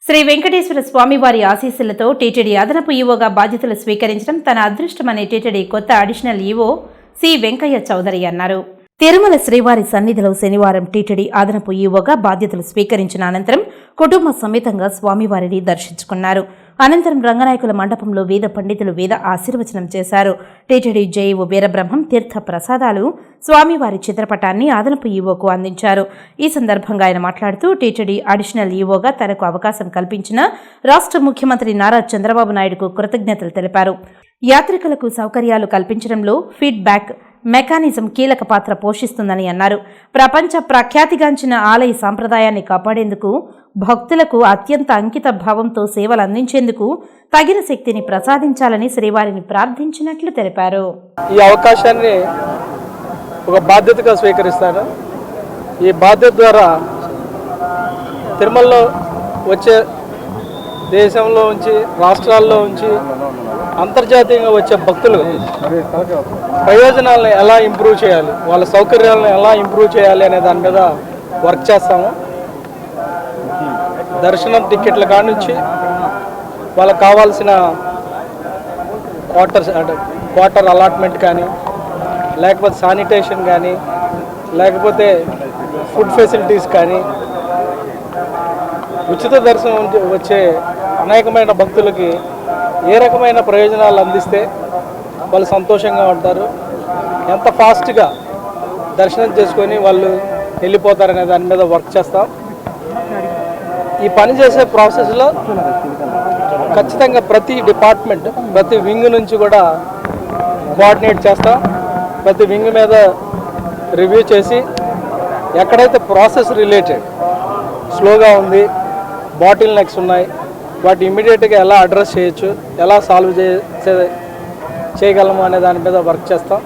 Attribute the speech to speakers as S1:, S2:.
S1: శ్రీ వెంకటేశ్వర స్వామివారి ఆశీస్సులతో టీటీడీ అదనపు ఈవోగా బాధ్యతలు స్వీకరించడం తన అదృష్టమని టీటీడీ కొత్త additional EO C Venkaiah Chowdary అన్నారు. తిరుమల శ్రీవారి సన్నిధిలో శనివారం టీటీడీ అదనపు ఈవోగా బాధ్యతలు స్వీకరించిన అనంతరం కుటుంబ సమేతంగా స్వామివారిని దర్శించుకున్నారు. అనంతరం రంగనాయకుల మండపంలో వేద పండితులు వేద ఆశీర్వచనం చేశారు. టీటీడీ జేఈఓ వీరబ్రహ్మం తీర్థ ప్రసాదాలు స్వామివారి చిత్రపటాన్ని అదనపు ఈవోకు అందించారు. ఈ సందర్భంగా ఆయన మాట్లాడుతూ టీటీడీ అడిషనల్ ఈవోగా తనకు అవకాశం కల్పించిన రాష్ట్ర ముఖ్యమంత్రి నారా చంద్రబాబు నాయుడుకు కృతజ్ఞతలు తెలిపారు. యాత్రికులకు సౌకర్యాలు కల్పించడంలో ఫీడ్బ్యాక్ మెకానిజం కీలక పాత్ర పోషిస్తుందని అన్నారు. ప్రపంచ ప్రఖ్యాతిగాంచిన ఆలయ సాంప్రదాయాన్ని కాపాడేందుకు భక్తులకు అత్యంత అంకిత భావంతో సేవలు అందించేందుకు తగిన శక్తిని ప్రసాదించాలని శ్రీవారిని ప్రార్థించినట్లు తెలిపారు.
S2: ఈ అవకాశాన్ని ఒక బాధ్యతగా స్వీకరిస్తాను. ఈ బాధ్యత ద్వారా తిరుమలలో వచ్చే దేశంలో ఉంచి రాష్ట్రాల్లో ఉంచి అంతర్జాతీయంగా వచ్చే భక్తులు ప్రయోజనాలను ఎలా ఇంప్రూవ్ చేయాలి, వాళ్ళ సౌకర్యాలను ఎలా ఇంప్రూవ్ చేయాలి అనే దాని మీద వర్క్ చేస్తాము. దర్శనం టికెట్ల కాడ నుంచి వాళ్ళకి కావాల్సిన క్వార్టర్ అలాట్మెంట్ కానీ, లేకపోతే శానిటేషన్ కానీ, లేకపోతే ఫుడ్ ఫెసిలిటీస్ కానీ, ఉచిత దర్శనం వచ్చే అనేకమైన భక్తులకి ఏ రకమైన ప్రయోజనాలు అందిస్తే వాళ్ళు సంతోషంగా ఉంటారు, ఎంత ఫాస్ట్గా దర్శనం చేసుకొని వాళ్ళు వెళ్ళిపోతారనే దాని మీద వర్క్ చేస్తాం. ఈ పని చేసే ప్రాసెస్లో ఖచ్చితంగా ప్రతి డిపార్ట్మెంట్, ప్రతి వింగ్ నుంచి కూడా కోఆర్డినేట్ చేస్తాం. ప్రతి వింగ్ మీద రివ్యూ చేసి ఎక్కడైతే ప్రాసెస్ రిలేటెడ్ స్లోగా ఉంది, బాటిల్ నెక్స్ ఉన్నాయి, వాటి ఇమ్మీడియట్గా ఎలా అడ్రస్ చేయొచ్చు, ఎలా సాల్వ్ చేయగలము అనే దాని మీద వర్క్ చేస్తాం.